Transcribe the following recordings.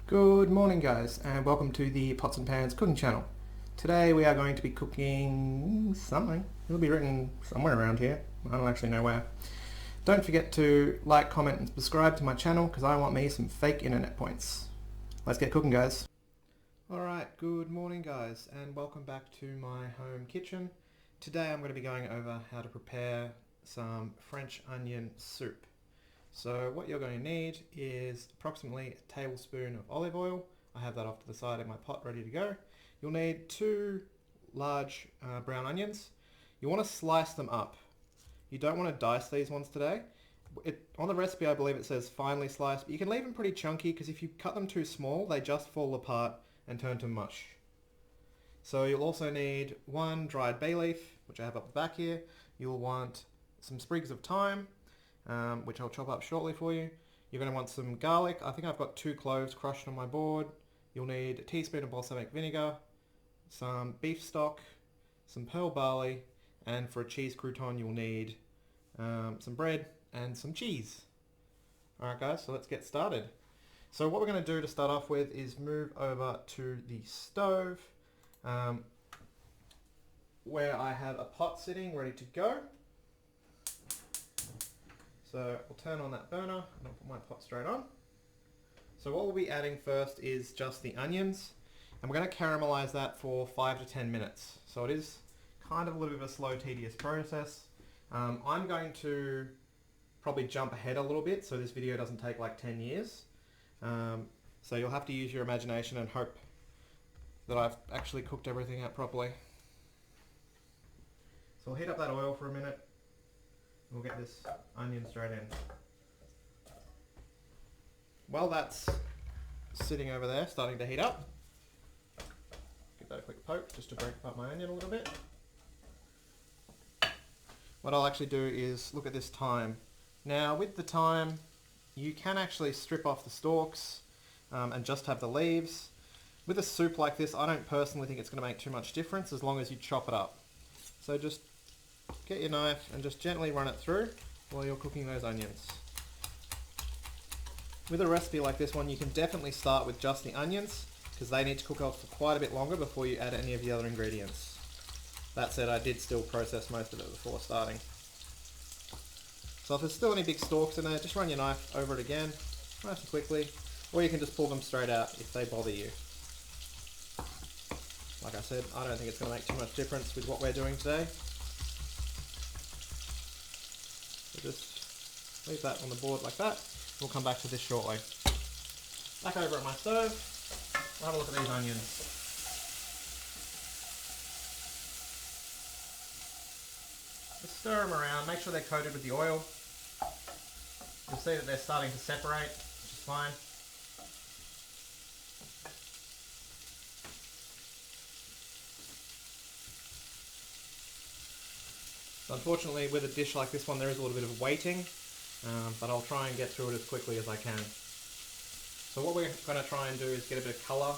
Good morning guys, and welcome to the Pots and Pans cooking channel. Today we are going to be cooking something. It'll be written somewhere around here. I don't actually know where. Don't forget to like, comment and subscribe to my channel because I want me some fake internet points. Let's get cooking guys. Alright, good morning guys, and welcome back to my home kitchen. Today I'm going to be going over how to prepare some French onion soup. So what you're going to need is approximately a tablespoon of olive oil. I have that off to the side in my pot ready to go. You'll need two large brown onions. You want to slice them up. You don't want to dice these ones today. On the recipe I believe it says finely sliced, but you can leave them pretty chunky because if you cut them too small they just fall apart and turn to mush. So you'll also need one dried bay leaf, which I have up the back here. You'll want some sprigs of thyme, which I'll chop up shortly for you. You're going to want some garlic. I think I've got 2 cloves crushed on my board. You'll need a teaspoon of balsamic vinegar, some beef stock, some pearl barley, and for a cheese crouton you'll need some bread and some cheese. Alright guys, so let's get started. So what we're going to do to start off with is move over to the stove where I have a pot sitting ready to go. So we'll turn on that burner and I'll put my pot straight on. So what we'll be adding first is just the onions, and we're going to caramelize that for 5 to 10 minutes. So it is kind of a little bit of a slow, tedious process. I'm going to probably jump ahead a little bit so this video doesn't take like 10 years. So you'll have to use your imagination and hope that I've actually cooked everything out properly. So we'll heat up that oil for a minute. We'll get this onion straight in. While that's sitting over there starting to heat up, give that a quick poke just to break up my onion a little bit. What I'll actually do is look at this thyme. Now with the thyme you can actually strip off the stalks and just have the leaves. With a soup like this I don't personally think it's going to make too much difference as long as you chop it up. So just get your knife and just gently run it through while you're cooking those onions. With a recipe like this one you can definitely start with just the onions because they need to cook off for quite a bit longer before you add any of the other ingredients. That said, I did still process most of it before starting. So if there's still any big stalks in there, just run your knife over it again, nice and quickly, or you can just pull them straight out if they bother you. Like I said, I don't think it's going to make too much difference with what we're doing today. So just leave that on the board like that. We'll come back to this shortly. Back over at my stove, we'll have a look at these onions. Just stir them around, make sure they're coated with the oil. You'll see that they're starting to separate, which is fine. So unfortunately with a dish like this one there is a little bit of waiting, but I'll try and get through it as quickly as I can. So what we're going to try and do is get a bit of colour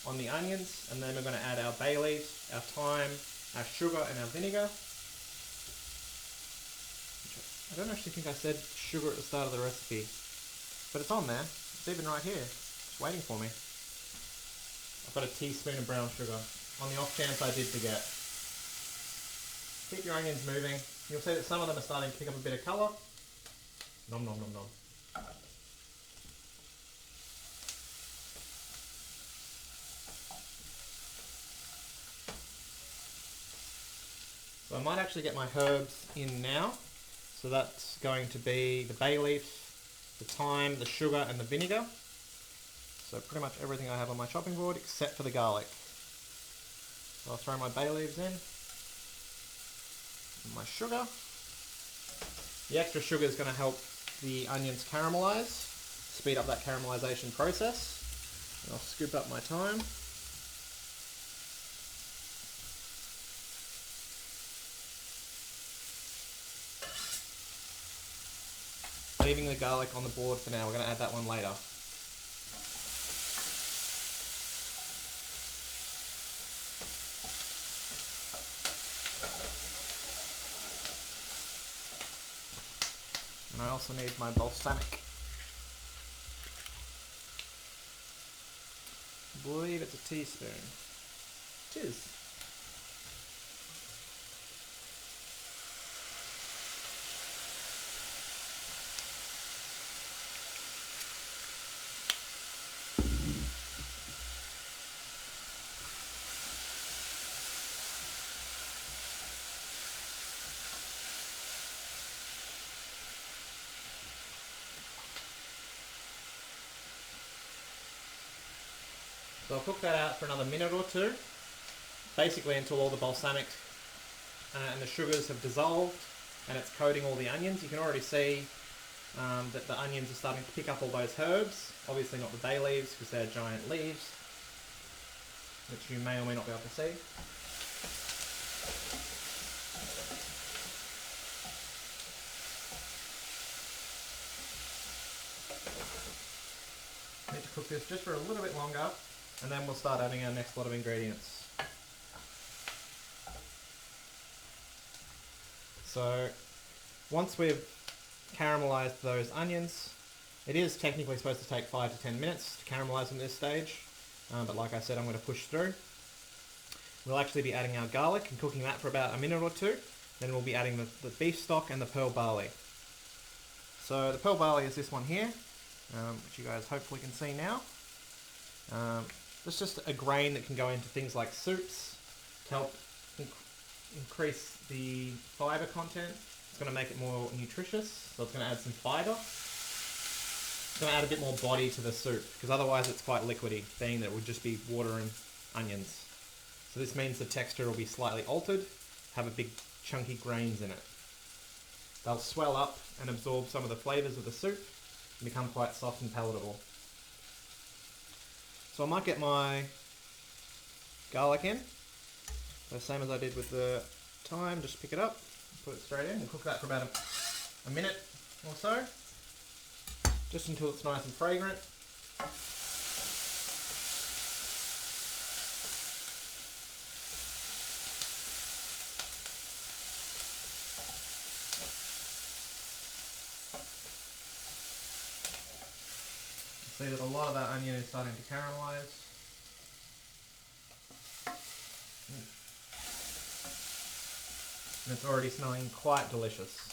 on the onions, and then we're going to add our bay leaves, our thyme, our sugar and our vinegar. I don't actually think I said sugar at the start of the recipe, but it's on there. It's even right here. It's waiting for me. I've got a teaspoon of brown sugar, on the off chance I did forget. Keep your onions moving. You'll see that some of them are starting to pick up a bit of colour. Nom nom nom nom. So I might actually get my herbs in now. So that's going to be the bay leaf, the thyme, the sugar and the vinegar. So pretty much everything I have on my chopping board except for the garlic. So I'll throw my bay leaves in. My sugar. The extra sugar is going to help the onions caramelize, speed up that caramelization process. And I'll scoop up my thyme. Leaving the garlic on the board for now, we're going to add that one later. And I also need my balsamic. I believe it's a teaspoon. It is. So I'll cook that out for another minute or two, basically until all the balsamic and the sugars have dissolved and it's coating all the onions. You can already see that the onions are starting to pick up all those herbs. Obviously not the bay leaves because they're giant leaves, which you may or may not be able to see. Need to cook this just for a little bit longer, and then we'll start adding our next lot of ingredients. So once we've caramelized those onions, it is technically supposed to take 5 to 10 minutes to caramelize them at this stage, but like I said, I'm going to push through. We'll actually be adding our garlic and cooking that for about a minute or two. Then we'll be adding the beef stock and the pearl barley. So the pearl barley is this one here, which you guys hopefully can see now. It's just a grain that can go into things like soups to help increase the fibre content. It's going to make it more nutritious, so it's going to add some fibre. It's going to add a bit more body to the soup, because otherwise it's quite liquidy, being that it would just be water and onions. So this means the texture will be slightly altered, have a big chunky grains in it. They'll swell up and absorb some of the flavours of the soup and become quite soft and palatable. So I might get my garlic in, the same as I did with the thyme, just pick it up, put it straight in and cook that for about a minute or so, just until it's nice and fragrant. See that a lot of that onion is starting to caramelize. And it's already smelling quite delicious.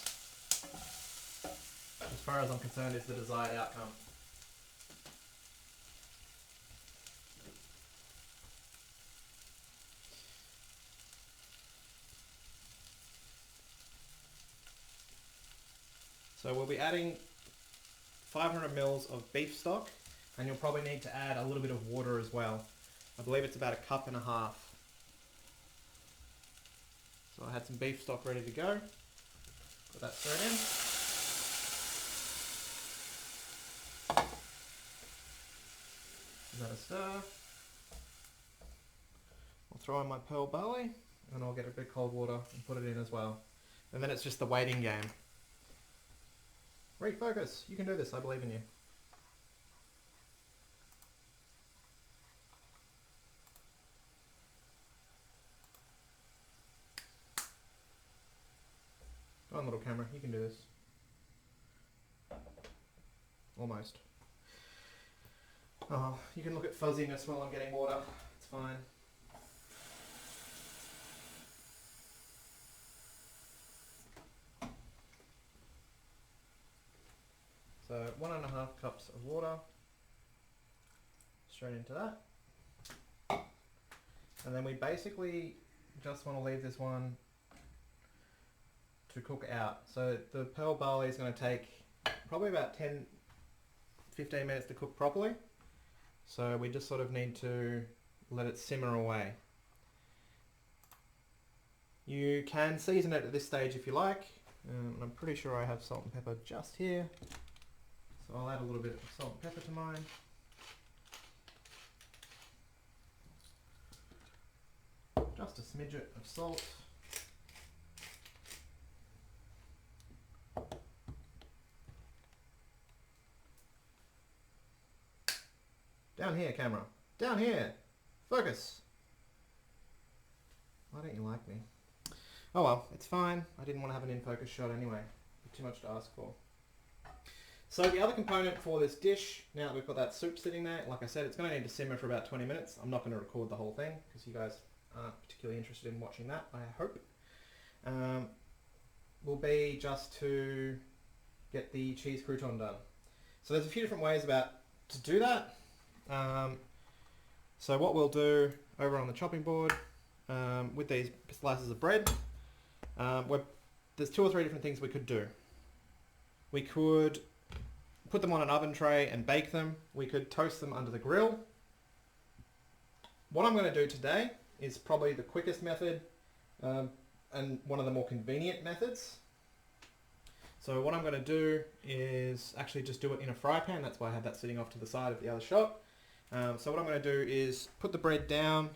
As far as I'm concerned, it's the desired outcome. So we'll be adding 500 mils of beef stock, and you'll probably need to add a little bit of water as well. I believe it's about 1.5 cups. So I had some beef stock ready to go. Put that straight in. Give that a stir. I'll throw in my pearl barley, and I'll get a bit of cold water and put it in as well. And then it's just the waiting game. Refocus, you can do this, I believe in you. Go on, little camera, you can do this. Almost. Oh, you can look at fuzziness while I'm getting water, it's fine. So 1.5 cups of water, straight into that. And then we basically just want to leave this one to cook out. So the pearl barley is going to take probably about 10-15 minutes to cook properly. So we just sort of need to let it simmer away. You can season it at this stage if you like. I'm pretty sure I have salt and pepper just here. So I'll add a little bit of salt and pepper to mine. Just a smidget of salt. Down here, camera. Down here! Focus! Why don't you like me? Oh well, it's fine. I didn't want to have an in-focus shot anyway. Too much to ask for. So the other component for this dish, now that we've got that soup sitting there, like I said, it's going to need to simmer for about 20 minutes. I'm not going to record the whole thing because you guys aren't particularly interested in watching that, I hope. Will be just to get the cheese crouton done. So there's a few different ways to do that. So what we'll do over on the chopping board with these slices of bread, there's 2 or 3 different things we could do. We could put them on an oven tray and bake them. We could toast them under the grill. What I'm going to do today is probably the quickest method and one of the more convenient methods. So what I'm going to do is actually just do it in a fry pan. That's why I have that sitting off to the side of the other shot. So what I'm going to do is put the bread down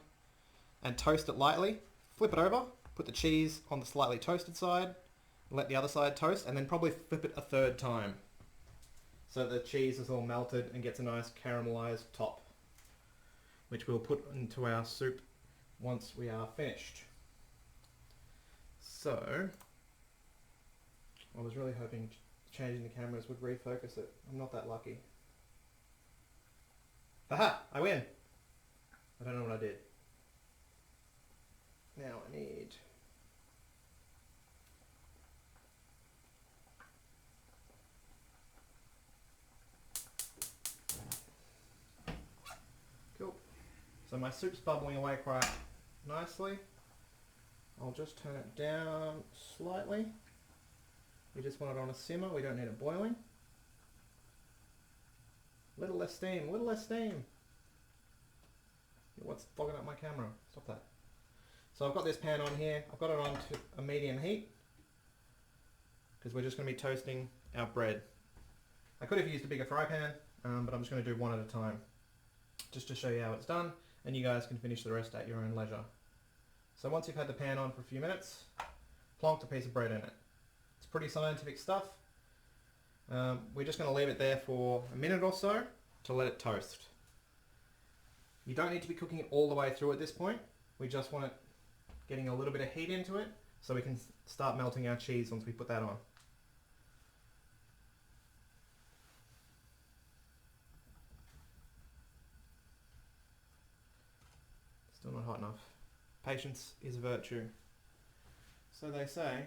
and toast it lightly, flip it over, put the cheese on the slightly toasted side, let the other side toast, and then probably flip it a 3rd time so the cheese is all melted and gets a nice caramelized top, which we'll put into our soup once we are finished. So I was really hoping changing the cameras would refocus it. I'm not that lucky. Aha! I win! I don't know what I did. Now I need... Cool. So my soup's bubbling away quite nicely. I'll just turn it down slightly. We just want it on a simmer, we don't need it boiling. Little less steam, little less steam. What's fogging up my camera? Stop that. So I've got this pan on here. I've got it on to a medium heat because we're just going to be toasting our bread. I could have used a bigger fry pan, but I'm just going to do one at a time just to show you how it's done, and you guys can finish the rest at your own leisure. So once you've had the pan on for a few minutes, plonked a piece of bread in it. It's pretty scientific stuff. We're just going to leave it there for a minute or so to let it toast. You don't need to be cooking it all the way through at this point. We just want it getting a little bit of heat into it so we can start melting our cheese once we put that on. Still not hot enough. Patience is a virtue. So they say.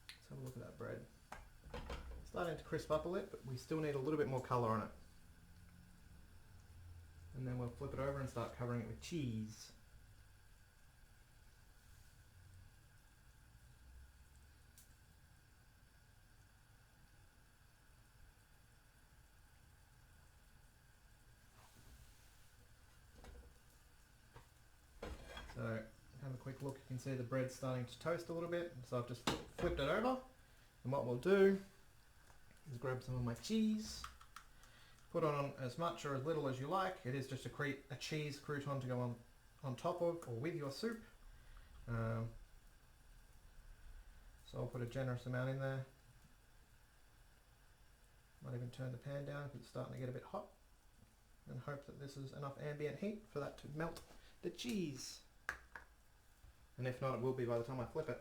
Let's have a look at that bread. Starting to crisp up a bit, but we still need a little bit more colour on it. And then we'll flip it over and start covering it with cheese. So have a quick look, you can see the bread's starting to toast a little bit, so I've just flipped it over, and what we'll do is grab some of my cheese, put on as much or as little as you like. It is just a cheese crouton to go on top of or with your soup. So I'll put a generous amount in there. Might even turn the pan down if it's starting to get a bit hot, and hope that this is enough ambient heat for that to melt the cheese. And if not, it will be by the time I flip it.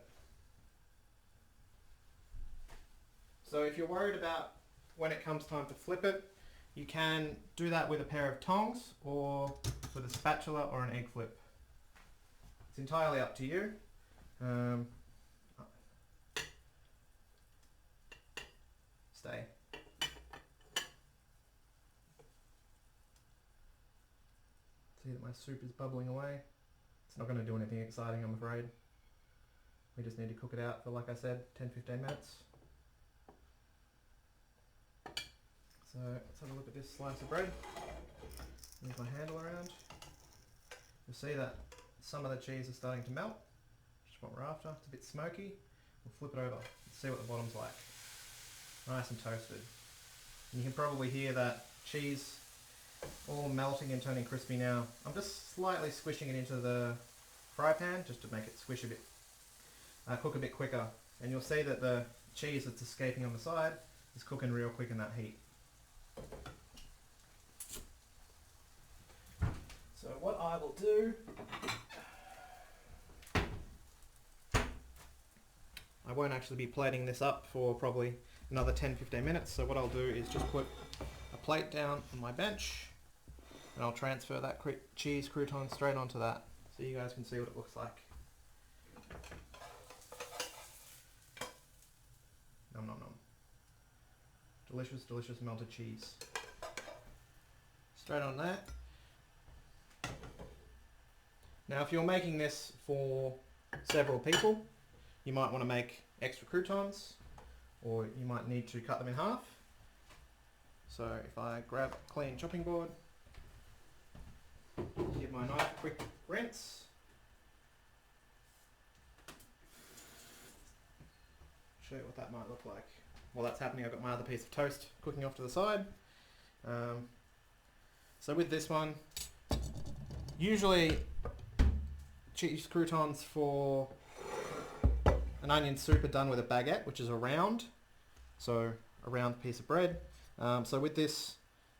So if you're worried about when it comes time to flip it, you can do that with a pair of tongs or with a spatula or an egg flip. It's entirely up to you. Stay. See that my soup is bubbling away. It's not going to do anything exciting, I'm afraid. We just need to cook it out for, like I said, 10-15 minutes. So let's have a look at this slice of bread. Move my handle around. You'll see that some of the cheese is starting to melt, which is what we're after. It's a bit smoky. We'll flip it over and see what the bottom's like. Nice and toasted. And you can probably hear that cheese all melting and turning crispy now. I'm just slightly squishing it into the fry pan just to make it squish a bit, cook a bit quicker. And you'll see that the cheese that's escaping on the side is cooking real quick in that heat. So what I will do, I won't actually be plating this up for probably another 10-15 minutes, so what I'll do is just put a plate down on my bench and I'll transfer that cheese crouton straight onto that so you guys can see what it looks like. Nom nom nom. Delicious, delicious melted cheese. Straight on there. Now if you're making this for several people, you might want to make extra croutons, or you might need to cut them in half. So if I grab a clean chopping board, give my knife a quick rinse, show you what that might look like. While that's happening, I've got my other piece of toast cooking off to the side. So with this one, usually cheese croutons for an onion soup are done with a baguette, which is a round piece of bread. So with this,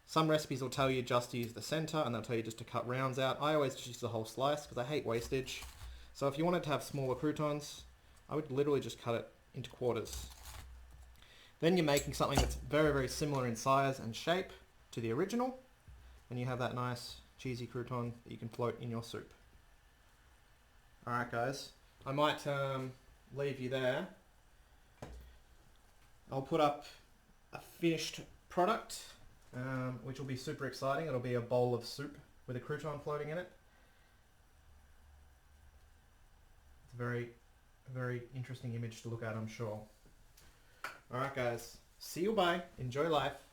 some recipes will tell you just to use the center, and they'll tell you just to cut rounds out. I always just use the whole slice because I hate wastage. So if you wanted to have smaller croutons, I would literally just cut it into quarters. Then you're making something that's very, very similar in size and shape to the original, and you have that nice cheesy crouton that you can float in your soup. Alright guys, I might leave you there. I'll put up a finished product, which will be super exciting. It'll be a bowl of soup with a crouton floating in it. It's a very, very interesting image to look at, I'm sure. Alright guys, see you, bye, enjoy life.